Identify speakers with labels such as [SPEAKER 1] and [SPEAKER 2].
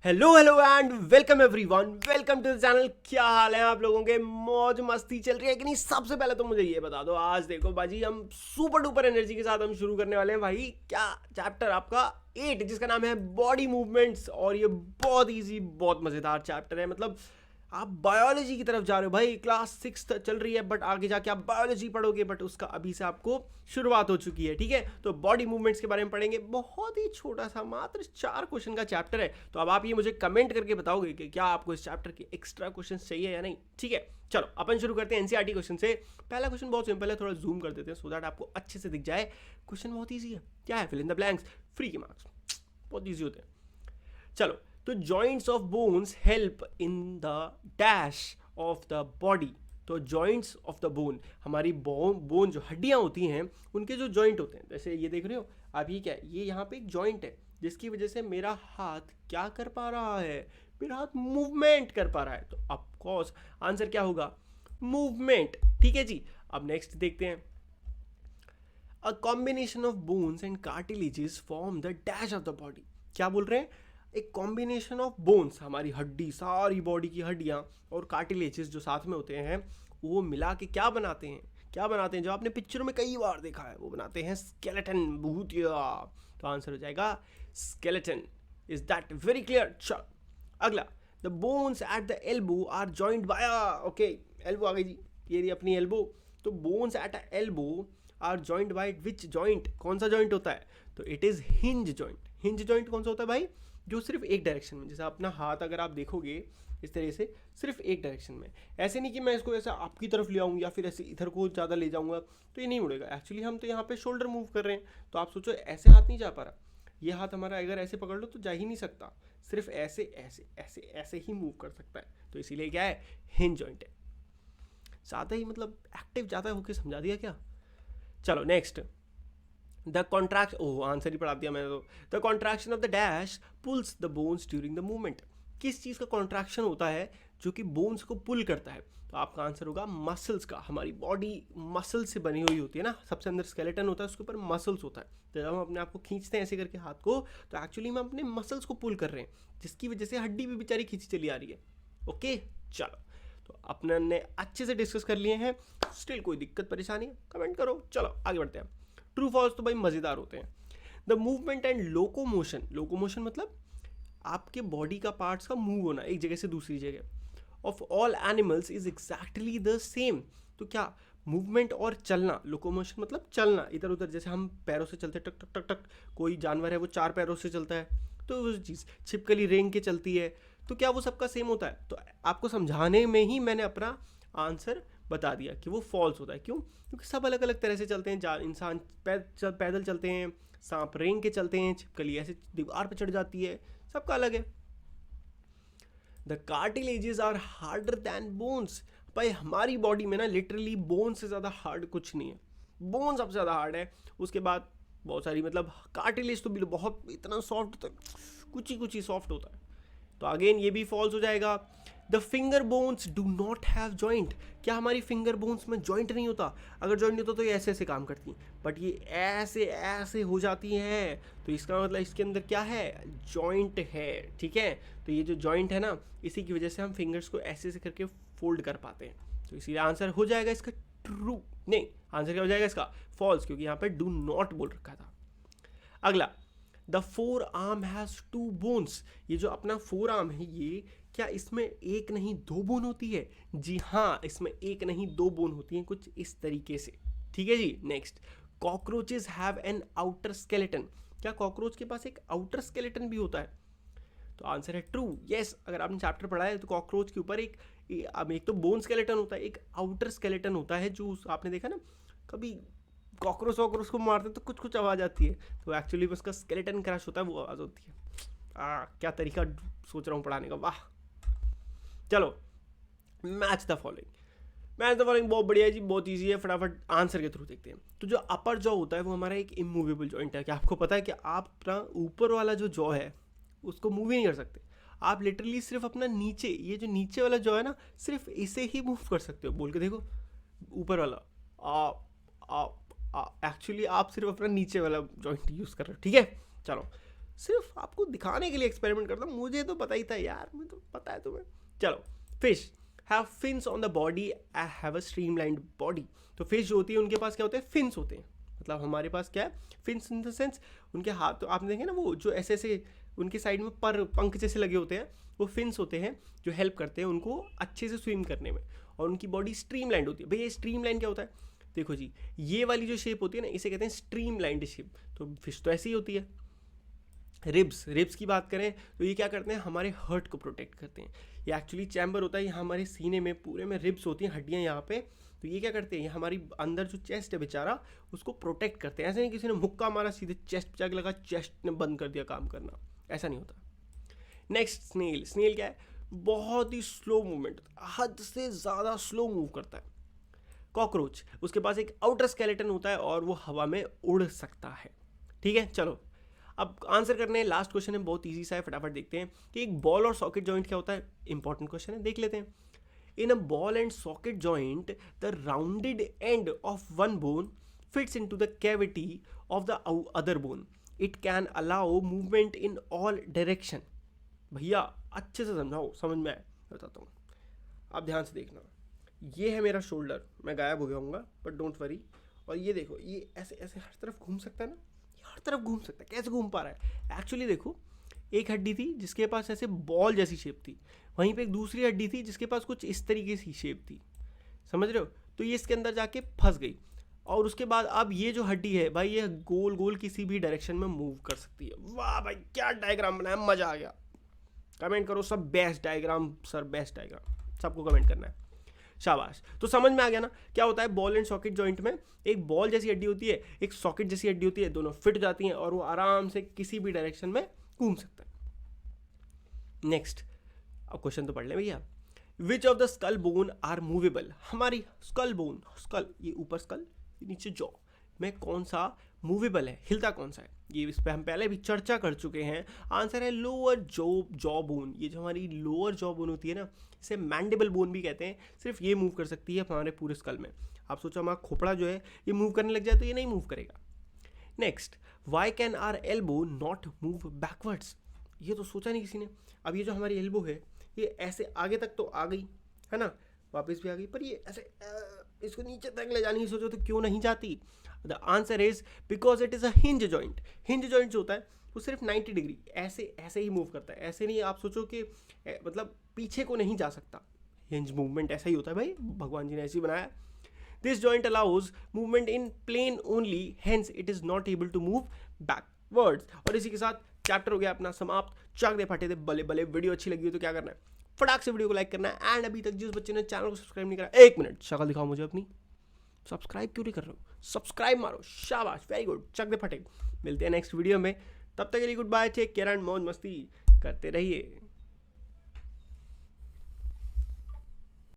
[SPEAKER 1] Hello hello and welcome everyone, welcome to the channel. क्या हाल है आप लोगों के? मौज मस्ती चल रही है कि नहीं? सबसे पहले तो मुझे ये बता दो, आज देखो बाजी, हम सुपर डुपर एनर्जी के साथ हम शुरू करने वाले हैं भाई। क्या चैप्टर आपका 8, जिसका नाम है बॉडी मूवमेंट्स। और ये बहुत इजी, बहुत मज़ेदार चैप्टर है। मतलब आप बायोलॉजी की तरफ जा रहे हो भाई, क्लास 6 चल रही है, बट आगे जाके आप बायोलॉजी पढ़ोगे, बट उसका अभी से आपको शुरुआत हो चुकी है। ठीक है, तो बॉडी मूवमेंट्स के बारे में पढ़ेंगे। बहुत ही छोटा सा, मात्र 4 क्वेश्चन का चैप्टर है। तो अब आप ये मुझे कमेंट करके बताओगे कि क्या आपको इस चैप्टर के एक्स्ट्रा क्वेश्चन चाहिए या नहीं। ठीक है, चलो अपन शुरू करते हैं एनसीईआरटी क्वेश्चन से। पहला क्वेश्चन बहुत सिंपल है, थोड़ा जूम कर देते हैं सो दैट आपको अच्छे से दिख जाए। क्वेश्चन बहुत ईजी है। क्या है? Fill in the blanks, free के मार्क्स, बहुत ईजी होते हैं। चलो, तो joints of bones help in the dash of the body. तो जॉइंट्स ऑफ द बोन, हमारी बोन जो हड्डियां होती हैं उनके जो जॉइंट होते हैं, जैसे ये देख रहे हो आप, ये क्या है? ये यहाँ पे एक जॉइंट है जिसकी वजह से मेरा हाथ क्या कर पा रहा है? मेरा हाथ मूवमेंट कर पा रहा है। तो ऑफ कोर्स आंसर क्या होगा? मूवमेंट। ठीक है जी। अब नेक्स्ट देखते हैं। A combination of bones and cartilages form the dash of the body. क्या बोल रहे हैं? एक कॉम्बिनेशन ऑफ बोन्स, हमारी हड्डी, सारी बॉडी की हड्डियां, और कार्टिलेजेस जो साथ में होते हैं, वो मिला के क्या बनाते हैं? क्या बनाते हैं जो आपने पिक्चरों में कई बार देखा है? वो बनाते हैं स्केलेटन, भूतिया। तो आंसर हो जाएगा skeleton. Is that very clear? चल अगला। The bones at the elbow are joint by, okay, elbow आ गई जी, ये रही अपनी एल्बो। तो bones at a elbow are joint by which joint? कौन सा जॉइंट होता है? तो it is hinge joint. Hinge joint कौन सा होता है भाई? जो सिर्फ एक डायरेक्शन में, जैसे अपना हाथ अगर आप देखोगे इस तरह से, सिर्फ एक डायरेक्शन में, ऐसे नहीं कि मैं इसको ऐसा आपकी तरफ ले आऊँ या फिर ऐसे इधर को ज़्यादा ले जाऊँगा तो ये नहीं मुड़ेगा। एक्चुअली हम तो यहाँ पे शोल्डर मूव कर रहे हैं, तो आप सोचो ऐसे हाथ नहीं जा पा रहा। ये हाथ हमारा अगर ऐसे पकड़ लो तो जा ही नहीं सकता, सिर्फ ऐसे ऐसे ऐसे ऐसे ही मूव कर सकता है। तो इसीलिए क्या है? हिंज जॉइंट है। ज़्यादा ही मतलब एक्टिव ज़्यादा होकर समझा दिया क्या? चलो next. The contract, oh answer ही पढ़ा दिया मैंने तो। The contraction of the dash pulls the bones during the movement. किस चीज़ का कॉन्ट्रैक्शन होता है जो कि बोन्स को पुल करता है? तो आपका आंसर होगा मसल्स का। हमारी बॉडी मसल से बनी हुई होती है ना, सबसे अंदर स्केलेटन होता है, उसके ऊपर मसल्स होता है। तो जब हम अपने आप को खींचते हैं ऐसे करके हाथ को, तो एक्चुअली हम अपने मसल्स को पुल कर रहे हैं, जिसकी वजह से हड्डी भी बेचारी खींची चली आ रही है। ओके, चलो, तो अपने ने अच्छे से डिस्कस कर लिए हैं। स्टिल कोई दिक्कत परेशानी है कमेंट करो। चलो आगे बढ़ते हैं। ट्रू फॉल्स तो भाई मज़ेदार होते हैं। The movement and locomotion, locomotion मतलब आपके बॉडी का पार्ट्स का मूव होना एक जगह से दूसरी जगह, of all animals is exactly the same. तो क्या मूवमेंट और चलना, लोकोमोशन मतलब चलना इधर उधर, जैसे हम पैरों से चलते टक टक टक टक, कोई जानवर है वो 4 पैरों से चलता है, तो वो चीज़ छिपकली रेंग के चलती है। तो क्या वो सबका सेम होता है? तो आपको समझाने में ही मैंने अपना आंसर बता दिया कि वो फॉल्स होता है। क्यों? क्योंकि सब अलग अलग तरह से चलते हैं। इंसान पैदल चलते हैं, सांप रेंग के चलते हैं, छिपकली ऐसे दीवार पर चढ़ जाती है, सबका अलग है। The cartilages are harder than bones. भाई हमारी बॉडी में ना लिटरली बोन से ज़्यादा हार्ड कुछ नहीं है। बोन सबसे ज़्यादा हार्ड है, उसके बाद बहुत सारी, मतलब कार्टिलेज तो बिल्कुल बहुत इतना सॉफ्ट होता है, कुछ ही सॉफ्ट होता है। तो अगेन ये भी फॉल्स हो जाएगा। The finger bones do not have joint. क्या हमारी फिंगर बोन्स में जॉइंट नहीं होता? अगर जॉइंट नहीं होता तो ये ऐसे ऐसे काम करती हैं, बट ये ऐसे ऐसे हो जाती हैं। तो इसका मतलब इसके अंदर क्या है? जॉइंट है। ठीक है, तो ये जो जॉइंट है ना, इसी की वजह से हम फिंगर्स को ऐसे ऐसे करके फोल्ड कर पाते हैं। तो इसीलिए आंसर हो जाएगा इसका ट्रू, नहीं आंसर क्या हो जाएगा इसका? फॉल्स, क्योंकि यहाँ पे डू नॉट बोल रखा था। अगला, the four arm has 2 bones. ये जो अपना फोर आर्म है, ये क्या इसमें एक नहीं 2 बोन होती है? जी हाँ, इसमें एक नहीं 2 बोन होती हैं, कुछ इस तरीके से। ठीक है जी। Next, cockroaches have an outer skeleton. क्या कॉकरोच के पास एक आउटर स्केलेटन भी होता है? तो आंसर है ट्रू, यस। अगर आपने चैप्टर पढ़ा है तो कॉकरोच के ऊपर एक तो बोन स्केलेटन होता है, एक आउटर स्केलेटन होता है, जो आपने देखा ना कभी कॉकरोच वॉकरोच को मारते तो कुछ कुछ आवाज़ आती है, तो एक्चुअली उसका स्केलेटन क्रश होता है, वो आवाज़ होती है। क्या तरीका सोच रहा हूँ पढ़ाने का, वाह। चलो, match the following. Match the following बहुत बढ़िया है जी, बहुत ईजी है, फटाफट आंसर के थ्रू देखते हैं। तो जो अपर जॉ होता है वो हमारा एक इमूवेबल जॉइंट है। क्या आपको पता है कि आप अपना ऊपर वाला जो जॉ है उसको मूव ही नहीं कर सकते? आप लिटरली सिर्फ अपना नीचे, ये जो नीचे वाला जॉ है ना, सिर्फ इसे ही मूव कर सकते हो। बोल के देखो, ऊपर वाला आ आ एक्चुअली आप सिर्फ अपना नीचे वाला जॉइंट यूज़ कर रहे हो। ठीक है, चलो सिर्फ आपको दिखाने के लिए एक्सपेरिमेंट करता हूँ, मुझे तो पता ही था यार, मुझे तो पता है तुम्हें। चलो, fish have fins on the body, I have a streamlined body. तो फिश जो होती है उनके पास क्या होते हैं, फिन्स होते हैं, मतलब हमारे पास क्या है, फिन्स इन द सेंस उनके हाथ, तो आपने देखे ना वो जो ऐसे ऐसे उनके साइड में पर पंख जैसे लगे होते हैं, वो फिन्स होते हैं जो हेल्प करते हैं उनको अच्छे से स्विम करने में, और उनकी बॉडी स्ट्रीमलाइंड होती है। भैया स्ट्रीमलाइन क्या होता है, देखो जी, ये वाली जो शेप होती है ना, इसे कहते हैं स्ट्रीमलाइंड शेप। तो फिश तो ऐसी ही होती है। रिब्स की बात करें तो ये क्या करते हैं, हमारे हर्ट को प्रोटेक्ट करते हैं। ये एक्चुअली चैम्बर होता है, ये हमारे सीने में पूरे में रिब्स होती हैं, हड्डियाँ यहाँ पे। तो ये क्या करते हैं, ये हमारी अंदर जो चेस्ट है बेचारा, उसको प्रोटेक्ट करते हैं। ऐसा नहीं किसी ने मुक्का मारा सीधे चेस्ट पे जाके लगा, चेस्ट ने बंद कर दिया काम करना, ऐसा नहीं होता। नेक्स्ट स्नेल क्या है, बहुत ही स्लो मूवमेंट, हद से ज़्यादा स्लो मूव करता है। कॉकरोच, उसके पास एक आउटर स्केलेटन होता है और वो हवा में उड़ सकता है। ठीक है, चलो अब आंसर करने हैं। लास्ट क्वेश्चन है, बहुत इजी सा है, फटाफट देखते हैं कि एक बॉल और सॉकेट जॉइंट क्या होता है। इंपॉर्टेंट क्वेश्चन है, देख लेते हैं। In a ball and socket joint the rounded end of one bone fits into the cavity of the other bone, it can allow movement in all direction. भैया अच्छे से समझाओ, समझ में आए, बताता हूँ, आप ध्यान से देखना। ये है मेरा शोल्डर, मैं गायब हो गया हूँगा बट डोंट वरी। और ये देखो, ये ऐसे ऐसे हर तरफ घूम सकता है ना, हर तरफ घूम सकता है। कैसे घूम पा रहा है, एक्चुअली देखो, एक हड्डी थी जिसके पास ऐसे बॉल जैसी शेप थी, वहीं पे एक दूसरी हड्डी थी जिसके पास कुछ इस तरीके की शेप थी, समझ रहे हो। तो ये इसके अंदर जाके फंस गई, और उसके बाद अब ये जो हड्डी है भाई, ये गोल गोल किसी भी डायरेक्शन में मूव कर सकती है। वाह भाई क्या डायग्राम बनाया, मजा आ गया। कमेंट करो सब, best diagram sir, best diagram, सबको कमेंट करना है, शाबाश। तो समझ में आ गया ना क्या होता है। बॉल एंड सॉकेट जॉइंट में एक बॉल जैसी हड्डी होती है, एक सॉकेट जैसी हड्डी होती है, दोनों फिट जाती हैं और वो आराम से किसी भी डायरेक्शन में घूम सकता है। नेक्स्ट, अब क्वेश्चन तो पढ़ लें भैया। Which of the skull bone are movable. हमारी स्कल बोन, स्कल ये ऊपर स्कल, नीचे जॉ में कौन सा मूवेबल है, हिलता कौन सा है। ये इस पर हम पहले भी चर्चा कर चुके हैं। आंसर है लोअर जॉ बोन। ये जो हमारी लोअर जॉ बोन होती है ना, इसे मैंडिबल बोन भी कहते हैं, सिर्फ ये मूव कर सकती है हमारे पूरे स्कल में। आप सोचो हमारा खोपड़ा जो है ये मूव करने लग जाए तो ये नहीं मूव करेगा। Next, why can our elbow not move backwards. ये तो सोचा नहीं किसी ने। अब ये जो हमारी एल्बो है, ये ऐसे आगे तक तो आ गई है ना, वापस भी आ गई, पर ये ऐसे इसको नीचे तक ले जाने की सोचो तो क्यों नहीं जाती। The answer is because it is a hinge joint. Hinge joint जो होता है वो सिर्फ 90 डिग्री ऐसे ऐसे ही मूव करता है, ऐसे नहीं आप सोचो कि मतलब पीछे को नहीं जा सकता। हिंज मूवमेंट ऐसा ही होता है भाई, भगवान जी ने ऐसे ही बनाया। This joint allows movement in plane only, hence it is not able to move backwards. और इसी के साथ चैप्टर हो गया अपना समाप्त। चक दे फटे दे बले बले। वीडियो अच्छी लगी हो तो क्या करना है, फटाक से वीडियो को लाइक करना है। एंड अभी तक जिस बच्चे ने चैनल को सब्सक्राइब नहीं करा, 1 मिनट शक्ल दिखाओ मुझे अपनी, सब्सक्राइब क्यों नहीं कर रहे हो, सब्सक्राइब मारो, शाबाश, वेरी गुड, चक दे फटे। मिलते हैं नेक्स्ट वीडियो में, तब तक के लिए good bye, take care and मौज मस्ती करते रहिए।